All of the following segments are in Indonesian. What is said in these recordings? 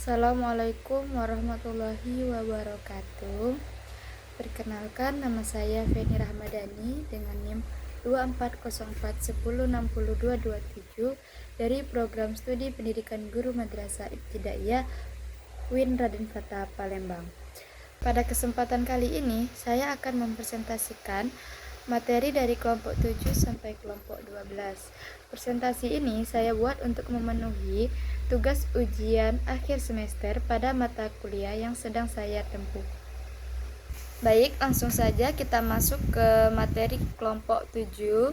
Assalamualaikum warahmatullahi wabarakatuh. Perkenalkan, nama saya Feni Rahmadani dengan NIM 2404106227 dari Program Studi Pendidikan Guru Madrasah Ibtidaiyah UIN Raden Fatah Palembang. Pada kesempatan kali ini, saya akan mempresentasikan materi dari kelompok 7 sampai kelompok 12. Presentasi ini saya buat untuk memenuhi tugas ujian akhir semester pada mata kuliah yang sedang saya tempuh. Baik, langsung saja kita masuk ke materi kelompok 7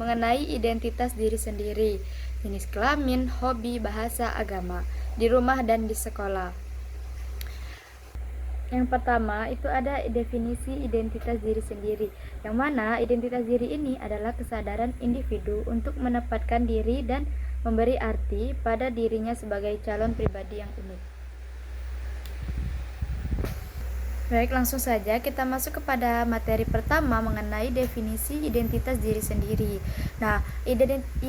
mengenai identitas diri sendiri, jenis kelamin, hobi, bahasa, agama, di rumah dan di sekolah. Yang pertama itu ada definisi identitas diri sendiri, yang mana identitas diri ini adalah kesadaran individu untuk menempatkan diri dan memberi arti pada dirinya sebagai calon pribadi yang unik. Baik, langsung saja kita masuk kepada materi pertama mengenai definisi identitas diri sendiri. Nah,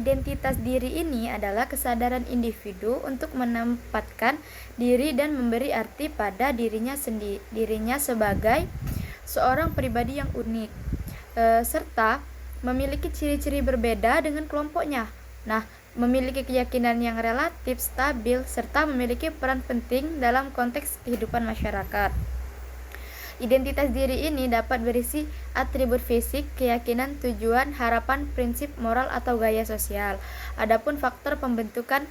identitas diri ini adalah kesadaran individu untuk menempatkan diri dan memberi arti pada dirinya sebagai seorang pribadi yang unik, serta memiliki ciri-ciri berbeda dengan kelompoknya. Nah, memiliki keyakinan yang relatif stabil serta memiliki peran penting dalam konteks kehidupan masyarakat. Identitas diri ini dapat berisi atribut fisik, keyakinan, tujuan, harapan, prinsip, moral, atau gaya sosial. Adapun faktor pembentukan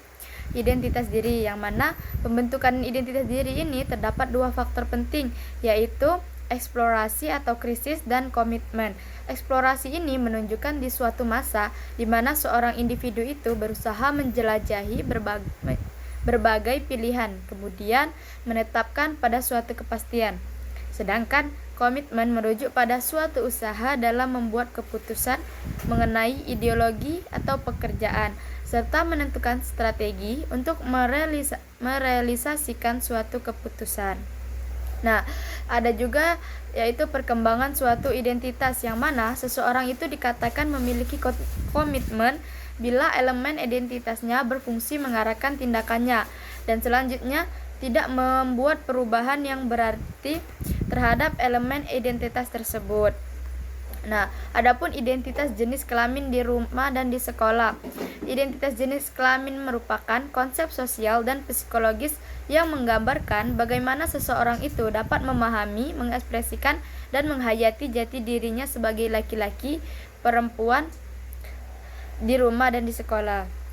identitas diri, yang mana pembentukan identitas diri ini terdapat dua faktor penting, yaitu eksplorasi atau krisis dan komitmen. Eksplorasi ini menunjukkan di suatu masa di mana seorang individu itu berusaha menjelajahi berbagai pilihan, kemudian menetapkan pada suatu kepastian. Sedangkan komitmen merujuk pada suatu usaha dalam membuat keputusan mengenai ideologi atau pekerjaan, serta menentukan strategi untuk merealisasikan suatu keputusan. Nah, ada juga yaitu perkembangan suatu identitas, yang mana seseorang itu dikatakan memiliki komitmen bila elemen identitasnya berfungsi mengarahkan tindakannya, dan selanjutnya tidak membuat perubahan yang berarti terhadap elemen identitas tersebut. Nah, adapun identitas jenis kelamin di rumah dan di sekolah. Identitas jenis kelamin merupakan konsep sosial dan psikologis yang menggambarkan bagaimana seseorang itu dapat memahami, mengekspresikan, dan menghayati jati dirinya sebagai laki-laki, perempuan di rumah dan di sekolah.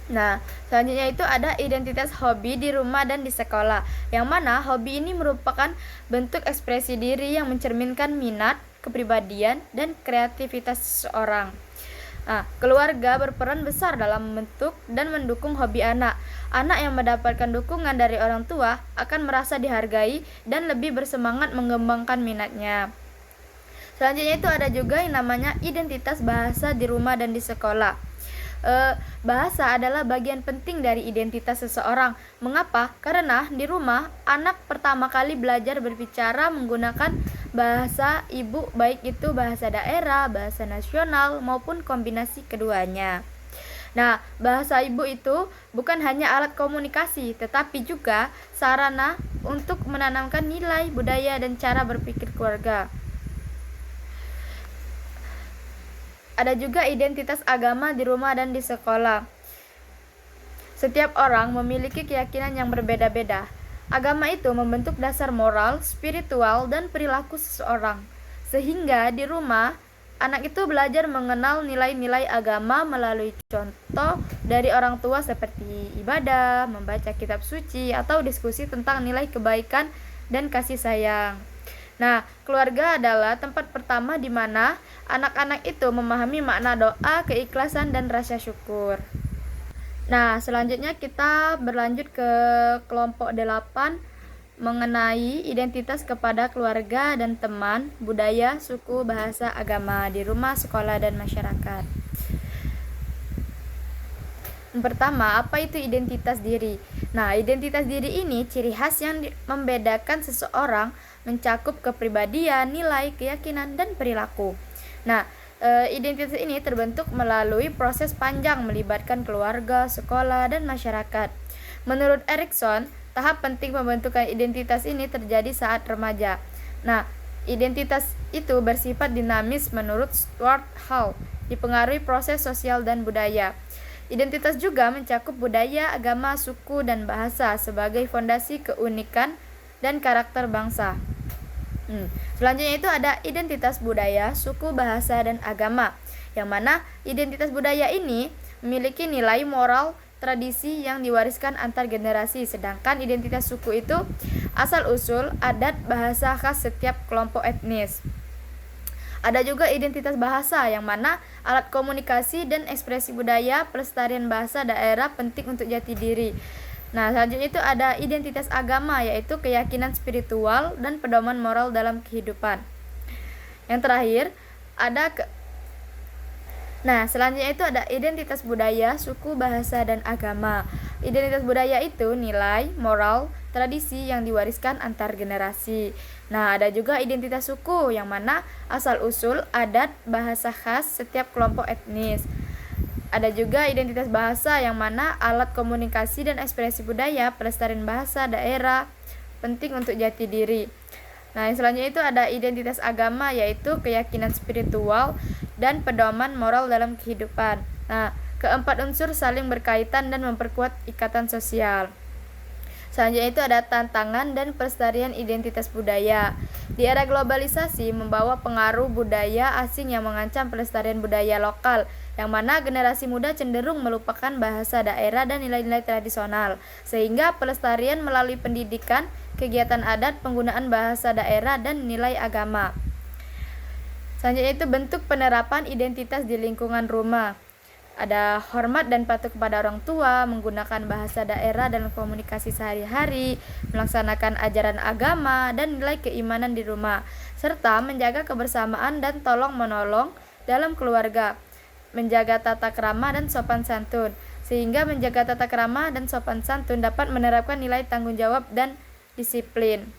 Nah, selanjutnya itu ada identitas hobi di rumah dan di sekolah, yang mana hobi ini merupakan bentuk ekspresi diri yang mencerminkan minat, kepribadian, dan kreativitas seseorang. Nah, keluarga berperan besar dalam membentuk dan mendukung hobi anak. Anak yang mendapatkan dukungan dari orang tua akan merasa dihargai dan lebih bersemangat mengembangkan minatnya. Selanjutnya itu ada juga yang namanya identitas bahasa di rumah dan di sekolah. Bahasa adalah bagian penting dari identitas seseorang. Mengapa? Karena di rumah anak pertama kali belajar berbicara menggunakan bahasa ibu, baik itu bahasa daerah, bahasa nasional, maupun kombinasi keduanya. Nah, bahasa ibu itu bukan hanya alat komunikasi, tetapi juga sarana untuk menanamkan nilai, budaya, dan cara berpikir keluarga. Ada juga identitas agama di rumah dan di sekolah. Setiap orang memiliki keyakinan yang berbeda-beda. Agama itu membentuk dasar moral, spiritual, dan perilaku seseorang. Sehingga di rumah, anak itu belajar mengenal nilai-nilai agama melalui contoh dari orang tua seperti ibadah, membaca kitab suci, atau diskusi tentang nilai kebaikan dan kasih sayang. Nah, keluarga adalah tempat pertama di mana anak-anak itu memahami makna doa, keikhlasan, dan rasa syukur. Nah, selanjutnya kita berlanjut ke kelompok 8 mengenai identitas kepada keluarga dan teman, budaya, suku, bahasa, agama di rumah, sekolah, dan masyarakat. Yang pertama, apa itu identitas diri? Nah, identitas diri ini ciri khas yang membedakan seseorang, mencakup kepribadian, nilai, keyakinan, dan perilaku. Nah, identitas ini terbentuk melalui proses panjang melibatkan keluarga, sekolah, dan masyarakat. Menurut Erikson, tahap penting pembentukan identitas ini terjadi saat remaja. Nah, identitas itu bersifat dinamis menurut Stuart Hall, dipengaruhi proses sosial dan budaya. Identitas juga mencakup budaya, agama, suku, dan bahasa sebagai fondasi keunikan dan karakter bangsa. Selanjutnya itu ada identitas budaya, suku, bahasa, dan agama, yang mana identitas budaya ini memiliki nilai moral, tradisi yang diwariskan antar generasi, sedangkan identitas suku itu asal-usul, adat, bahasa khas setiap kelompok etnis. Ada juga identitas bahasa, yang mana alat komunikasi dan ekspresi budaya, pelestarian bahasa daerah penting untuk jati diri. Nah, selanjutnya itu ada identitas agama, yaitu keyakinan spiritual dan pedoman moral dalam kehidupan. Yang terakhir, selanjutnya itu ada identitas budaya, suku, bahasa, dan agama. Identitas budaya itu nilai, moral, tradisi yang diwariskan antar generasi. Nah, ada juga identitas suku, yang mana asal-usul, adat, bahasa khas setiap kelompok etnis. Ada juga identitas bahasa, yang mana alat komunikasi dan ekspresi budaya, pelestarian bahasa daerah penting untuk jati diri. Nah, yang selanjutnya itu ada identitas agama, yaitu keyakinan spiritual dan pedoman moral dalam kehidupan. Nah, keempat unsur saling berkaitan dan memperkuat ikatan sosial. Selanjutnya itu ada tantangan dan pelestarian identitas budaya. Di era globalisasi membawa pengaruh budaya asing yang mengancam pelestarian budaya lokal, yang mana generasi muda cenderung melupakan bahasa daerah dan nilai-nilai tradisional, sehingga pelestarian melalui pendidikan, kegiatan adat, penggunaan bahasa daerah, dan nilai agama. Selanjutnya itu bentuk penerapan identitas di lingkungan rumah. Ada hormat dan patuh kepada orang tua, menggunakan bahasa daerah dalam komunikasi sehari-hari, melaksanakan ajaran agama dan nilai keimanan di rumah, serta menjaga kebersamaan dan tolong-menolong dalam keluarga, menjaga tata krama dan sopan santun. Sehingga menjaga tata krama dan sopan santun dapat menerapkan nilai tanggung jawab dan disiplin.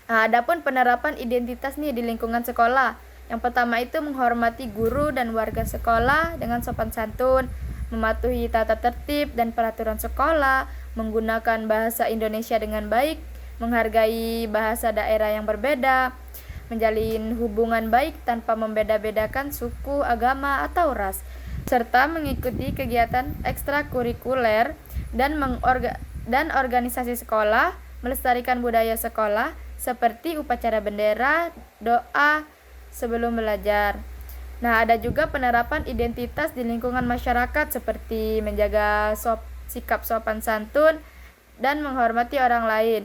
Nah, adapun penerapan identitas nih di lingkungan sekolah. Yang pertama itu menghormati guru dan warga sekolah dengan sopan santun, mematuhi tata tertib dan peraturan sekolah, menggunakan bahasa Indonesia dengan baik, menghargai bahasa daerah yang berbeda, menjalin hubungan baik tanpa membeda-bedakan suku, agama, atau ras, serta mengikuti kegiatan ekstrakurikuler dan organisasi sekolah, melestarikan budaya sekolah seperti upacara bendera, doa sebelum belajar. Nah, ada juga penerapan identitas di lingkungan masyarakat seperti menjaga sikap sopan santun dan menghormati orang lain.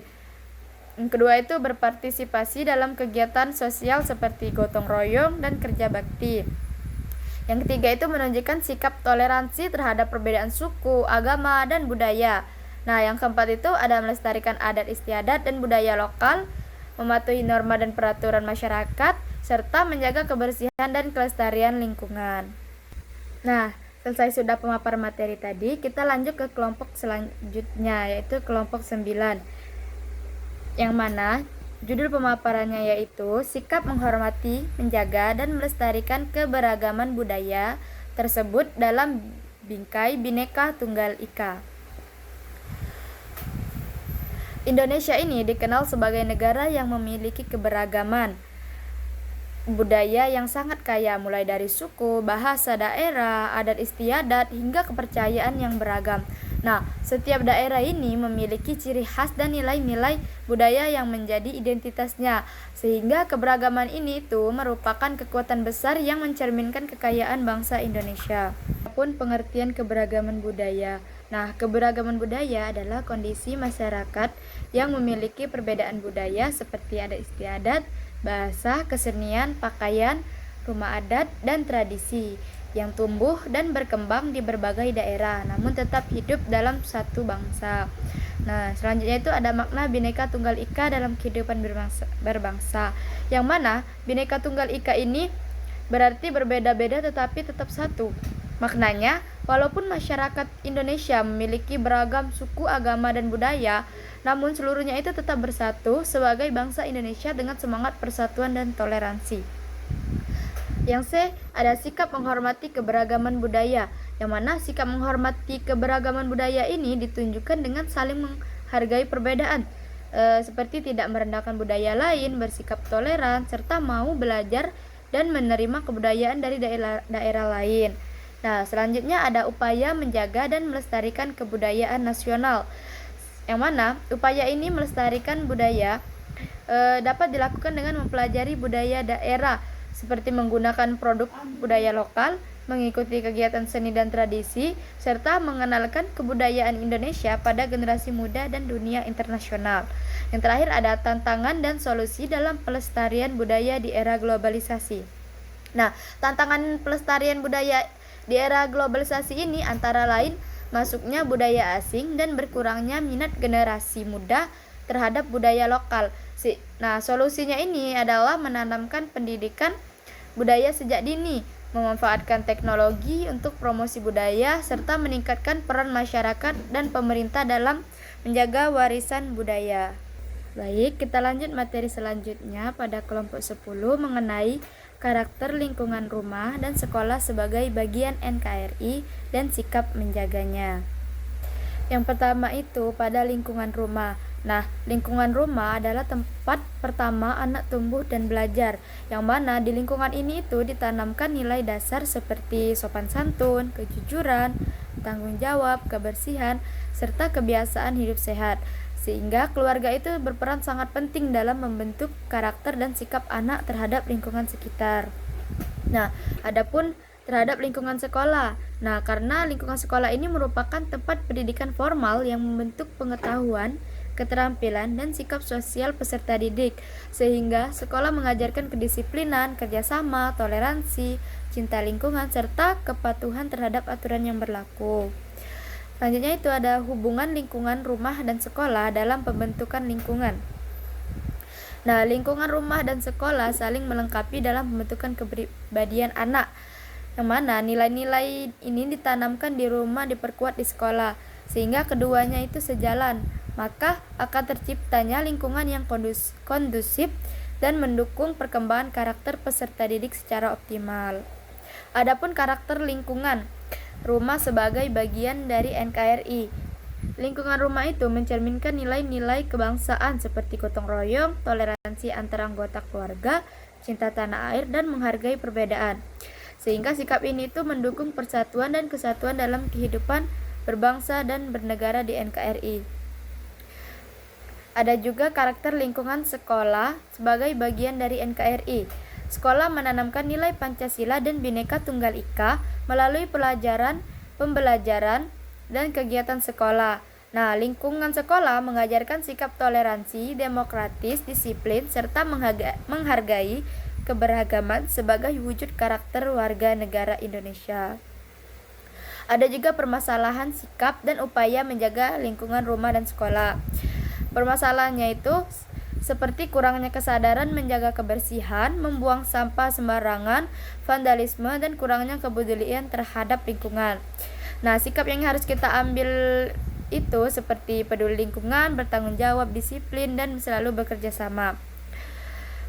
Yang kedua itu berpartisipasi dalam kegiatan sosial seperti gotong royong dan kerja bakti. Yang ketiga itu menunjukkan sikap toleransi terhadap perbedaan suku, agama, dan budaya. Nah, yang keempat itu ada melestarikan adat istiadat dan budaya lokal, mematuhi norma dan peraturan masyarakat, serta menjaga kebersihan dan kelestarian lingkungan. Nah, selesai sudah pemaparan materi tadi, kita lanjut ke kelompok selanjutnya, yaitu kelompok 9. Yang mana judul pemaparannya yaitu sikap menghormati, menjaga, dan melestarikan keberagaman budaya tersebut dalam bingkai Bhinneka Tunggal Ika. Indonesia ini dikenal sebagai negara yang memiliki keberagaman budaya yang sangat kaya, mulai dari suku, bahasa daerah, adat istiadat, hingga kepercayaan yang beragam. Nah, setiap daerah ini memiliki ciri khas dan nilai-nilai budaya yang menjadi identitasnya, sehingga keberagaman ini itu merupakan kekuatan besar yang mencerminkan kekayaan bangsa Indonesia. Apapun pengertian keberagaman budaya. Nah, keberagaman budaya adalah kondisi masyarakat yang memiliki perbedaan budaya seperti adat istiadat, bahasa, kesenian, pakaian, rumah adat, dan tradisi yang tumbuh dan berkembang di berbagai daerah, namun tetap hidup dalam satu bangsa. Nah, selanjutnya itu ada makna Bhinneka Tunggal Ika dalam kehidupan berbangsa, yang mana Bhinneka Tunggal Ika ini berarti berbeda-beda tetapi tetap satu. Maknanya, walaupun masyarakat Indonesia memiliki beragam suku, agama, dan budaya, namun seluruhnya itu tetap bersatu sebagai bangsa Indonesia dengan semangat persatuan dan toleransi. Yang C, ada sikap menghormati keberagaman budaya, yang mana sikap menghormati keberagaman budaya ini ditunjukkan dengan saling menghargai perbedaan, seperti tidak merendahkan budaya lain, bersikap toleran, serta mau belajar dan menerima kebudayaan dari daerah lain. Nah, selanjutnya ada upaya menjaga dan melestarikan kebudayaan nasional, yang mana upaya ini melestarikan budaya dapat dilakukan dengan mempelajari budaya daerah, seperti menggunakan produk budaya lokal, mengikuti kegiatan seni dan tradisi, serta mengenalkan kebudayaan Indonesia pada generasi muda dan dunia internasional. Yang terakhir ada tantangan dan solusi dalam pelestarian budaya di era globalisasi. Nah, tantangan pelestarian budaya di era globalisasi ini antara lain masuknya budaya asing dan berkurangnya minat generasi muda terhadap budaya lokal. Nah, solusinya ini adalah menanamkan pendidikan budaya sejak dini, memanfaatkan teknologi untuk promosi budaya, serta meningkatkan peran masyarakat dan pemerintah dalam menjaga warisan budaya. Baik, kita lanjut materi selanjutnya pada kelompok 10 mengenai karakter lingkungan rumah dan sekolah sebagai bagian NKRI dan sikap menjaganya. Yang pertama itu pada lingkungan rumah. Nah, lingkungan rumah adalah tempat pertama anak tumbuh dan belajar, yang mana di lingkungan ini itu ditanamkan nilai dasar seperti sopan santun, kejujuran, tanggung jawab, kebersihan, serta kebiasaan hidup sehat. Sehingga keluarga itu berperan sangat penting dalam membentuk karakter dan sikap anak terhadap lingkungan sekitar. Nah, adapun terhadap lingkungan sekolah. Nah, karena lingkungan sekolah ini merupakan tempat pendidikan formal yang membentuk pengetahuan, keterampilan, dan sikap sosial peserta didik, sehingga sekolah mengajarkan kedisiplinan, kerjasama, toleransi, cinta lingkungan, serta kepatuhan terhadap aturan yang berlaku. Selanjutnya itu ada hubungan lingkungan rumah dan sekolah dalam pembentukan lingkungan. Nah, lingkungan rumah dan sekolah saling melengkapi dalam pembentukan kepribadian anak, yang mana nilai-nilai ini ditanamkan di rumah diperkuat di sekolah, sehingga keduanya itu sejalan, maka akan terciptanya lingkungan yang kondusif dan mendukung perkembangan karakter peserta didik secara optimal. Adapun karakter lingkungan rumah sebagai bagian dari NKRI. Lingkungan rumah itu mencerminkan nilai-nilai kebangsaan seperti gotong royong, toleransi antar anggota keluarga, cinta tanah air, dan menghargai perbedaan. Sehingga sikap ini itu mendukung persatuan dan kesatuan dalam kehidupan berbangsa dan bernegara di NKRI. Ada juga karakter lingkungan sekolah sebagai bagian dari NKRI. Sekolah menanamkan nilai Pancasila dan Bhinneka Tunggal Ika melalui pelajaran, pembelajaran, dan kegiatan sekolah. Nah, lingkungan sekolah mengajarkan sikap toleransi, demokratis, disiplin, serta menghargai keberagaman sebagai wujud karakter warga negara Indonesia. Ada juga permasalahan sikap dan upaya menjaga lingkungan rumah dan sekolah. Permasalahannya itu seperti kurangnya kesadaran menjaga kebersihan, membuang sampah sembarangan, vandalisme, dan kurangnya kepedulian terhadap lingkungan. Nah, sikap yang harus kita ambil itu seperti peduli lingkungan, bertanggung jawab, disiplin, dan selalu bekerja sama.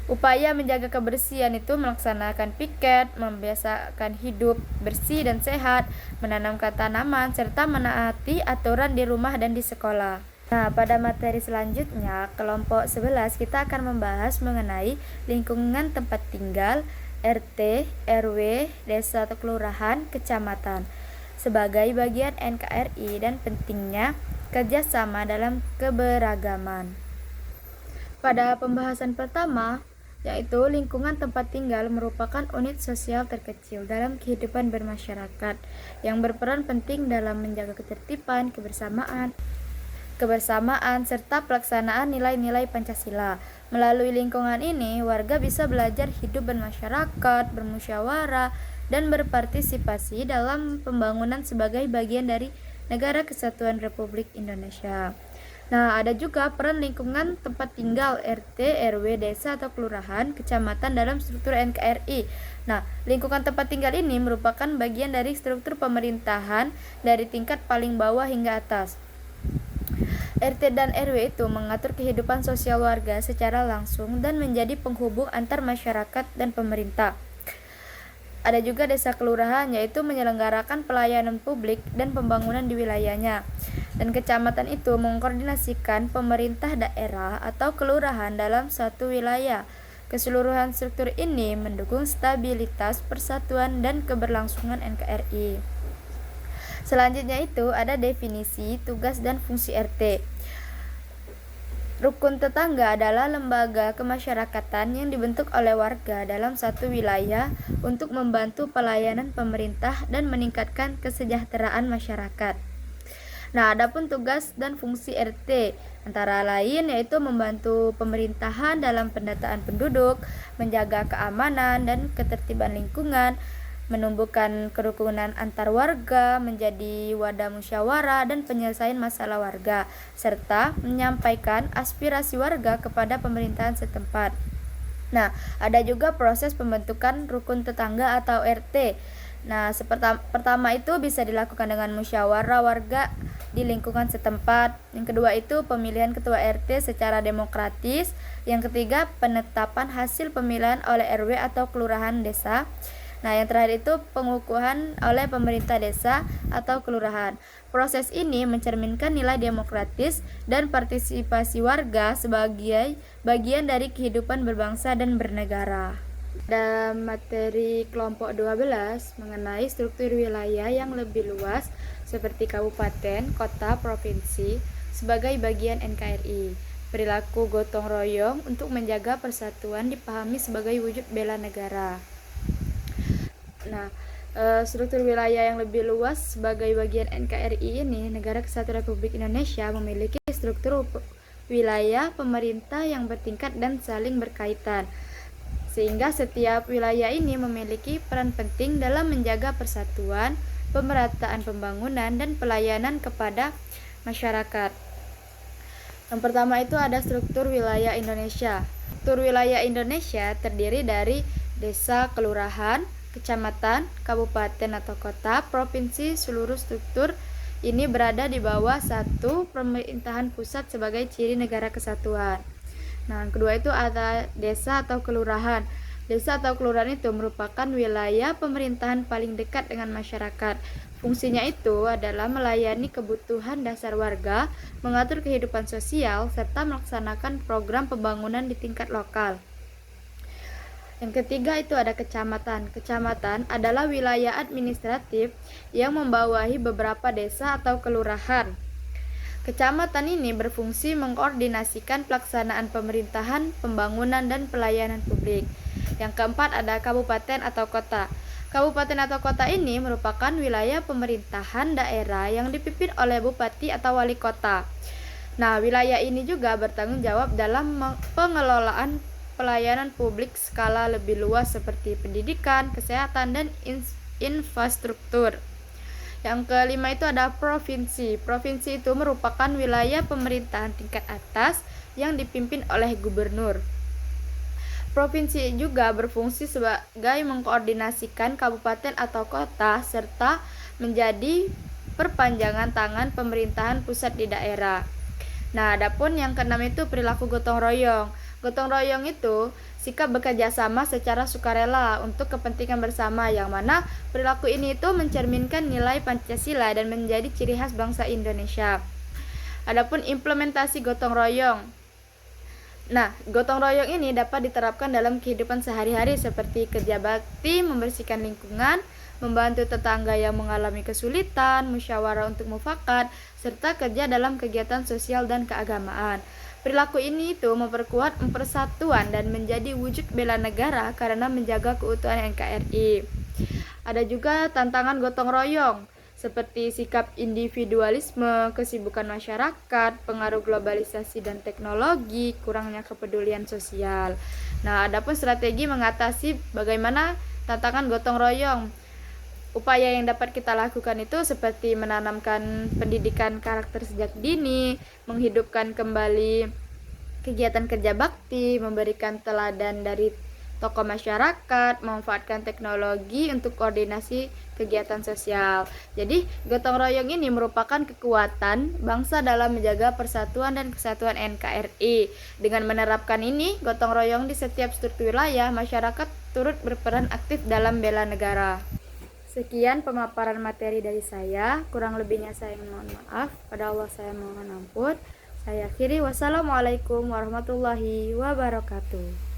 Upaya menjaga kebersihan itu melaksanakan piket, membiasakan hidup bersih dan sehat, menanamkan tanaman, serta menaati aturan di rumah dan di sekolah. Nah, pada materi selanjutnya, kelompok 11 kita akan membahas mengenai lingkungan tempat tinggal, RT, RW, desa atau kelurahan, kecamatan, sebagai bagian NKRI dan pentingnya kerjasama dalam keberagaman. Pada pembahasan pertama, yaitu lingkungan tempat tinggal merupakan unit sosial terkecil dalam kehidupan bermasyarakat yang berperan penting dalam menjaga ketertiban, kebersamaan, serta pelaksanaan nilai-nilai Pancasila. Melalui lingkungan ini, warga bisa belajar hidup bermasyarakat, bermusyawarah, dan berpartisipasi dalam pembangunan sebagai bagian dari Negara Kesatuan Republik Indonesia. Nah, ada juga peran lingkungan tempat tinggal RT, RW, desa atau kelurahan, kecamatan dalam struktur NKRI. Nah, lingkungan tempat tinggal ini merupakan bagian dari struktur pemerintahan dari tingkat paling bawah hingga atas. RT dan RW itu mengatur kehidupan sosial warga secara langsung dan menjadi penghubung antar masyarakat dan pemerintah. Ada juga desa kelurahan, yaitu menyelenggarakan pelayanan publik dan pembangunan di wilayahnya. Dan kecamatan itu mengkoordinasikan pemerintah daerah atau kelurahan dalam satu wilayah. Keseluruhan struktur ini mendukung stabilitas, persatuan, dan keberlangsungan NKRI. Selanjutnya itu ada definisi, tugas, dan fungsi RT. Rukun tetangga adalah lembaga kemasyarakatan yang dibentuk oleh warga dalam satu wilayah untuk membantu pelayanan pemerintah dan meningkatkan kesejahteraan masyarakat. Nah, adapun tugas dan fungsi RT antara lain yaitu membantu pemerintahan dalam pendataan penduduk, menjaga keamanan dan ketertiban lingkungan, menumbuhkan kerukunan antar warga, menjadi wadah musyawarah dan penyelesaian masalah warga, serta menyampaikan aspirasi warga kepada pemerintahan setempat. Nah, ada juga proses pembentukan rukun tetangga atau RT. Nah, pertama itu bisa dilakukan dengan musyawarah warga di lingkungan setempat. Yang kedua itu pemilihan ketua RT secara demokratis. Yang ketiga penetapan hasil pemilihan oleh RW atau kelurahan desa. Nah, yang terakhir itu pengukuhan oleh pemerintah desa atau kelurahan. Proses ini mencerminkan nilai demokratis dan partisipasi warga sebagai bagian dari kehidupan berbangsa dan bernegara. Dalam materi kelompok 12 mengenai struktur wilayah yang lebih luas seperti kabupaten, kota, provinsi sebagai bagian NKRI. Perilaku gotong royong untuk menjaga persatuan dipahami sebagai wujud bela negara. Nah, struktur wilayah yang lebih luas sebagai bagian NKRI ini, Negara Kesatuan Republik Indonesia memiliki struktur wilayah pemerintah yang bertingkat dan saling berkaitan, sehingga setiap wilayah ini memiliki peran penting dalam menjaga persatuan, pemerataan pembangunan, dan pelayanan kepada masyarakat. Yang pertama itu ada struktur wilayah Indonesia. Struktur wilayah Indonesia terdiri dari desa, kelurahan, kecamatan, kabupaten atau kota, provinsi. Seluruh struktur ini berada di bawah satu pemerintahan pusat sebagai ciri negara kesatuan. Nah, yang kedua itu ada desa atau kelurahan. Desa atau kelurahan itu merupakan wilayah pemerintahan paling dekat dengan masyarakat. Fungsinya itu adalah melayani kebutuhan dasar warga, mengatur kehidupan sosial, serta melaksanakan program pembangunan di tingkat lokal. Yang ketiga itu ada kecamatan. Kecamatan adalah wilayah administratif yang membawahi beberapa desa atau kelurahan. Kecamatan ini berfungsi mengkoordinasikan pelaksanaan pemerintahan, pembangunan, dan pelayanan publik. Yang keempat ada kabupaten atau kota. Kabupaten atau kota ini merupakan wilayah pemerintahan daerah yang dipimpin oleh bupati atau wali kota. Nah, wilayah ini juga bertanggung jawab dalam pengelolaan pelayanan publik skala lebih luas seperti pendidikan, kesehatan, dan infrastruktur. Yang kelima itu ada provinsi. Provinsi itu merupakan wilayah pemerintahan tingkat atas yang dipimpin oleh gubernur. Provinsi juga berfungsi sebagai mengkoordinasikan kabupaten atau kota serta menjadi perpanjangan tangan pemerintahan pusat di daerah. Nah, adapun yang keenam itu perilaku gotong royong. Gotong royong itu sikap bekerja sama secara sukarela untuk kepentingan bersama, yang mana perilaku ini itu mencerminkan nilai Pancasila dan menjadi ciri khas bangsa Indonesia. Adapun implementasi gotong royong. Nah, gotong royong ini dapat diterapkan dalam kehidupan sehari-hari seperti kerja bakti, membersihkan lingkungan, membantu tetangga yang mengalami kesulitan, musyawarah untuk mufakat, serta kerja dalam kegiatan sosial dan keagamaan. Perilaku ini itu memperkuat persatuan dan menjadi wujud bela negara karena menjaga keutuhan NKRI. Ada juga tantangan gotong royong seperti sikap individualisme, kesibukan masyarakat, pengaruh globalisasi dan teknologi, kurangnya kepedulian sosial. Nah, adapun strategi mengatasi bagaimana tantangan gotong royong. Upaya yang dapat kita lakukan itu seperti menanamkan pendidikan karakter sejak dini, menghidupkan kembali kegiatan kerja bakti, memberikan teladan dari tokoh masyarakat, memanfaatkan teknologi untuk koordinasi kegiatan sosial. Jadi, gotong royong ini merupakan kekuatan bangsa dalam menjaga persatuan dan kesatuan NKRI. Dengan menerapkan ini, gotong royong di setiap struktur wilayah, masyarakat turut berperan aktif dalam bela negara. Sekian pemaparan materi dari saya. Kurang lebihnya saya mohon maaf. Pada Allah saya mohon ampun. Saya akhiri. Wassalamualaikum warahmatullahi wabarakatuh.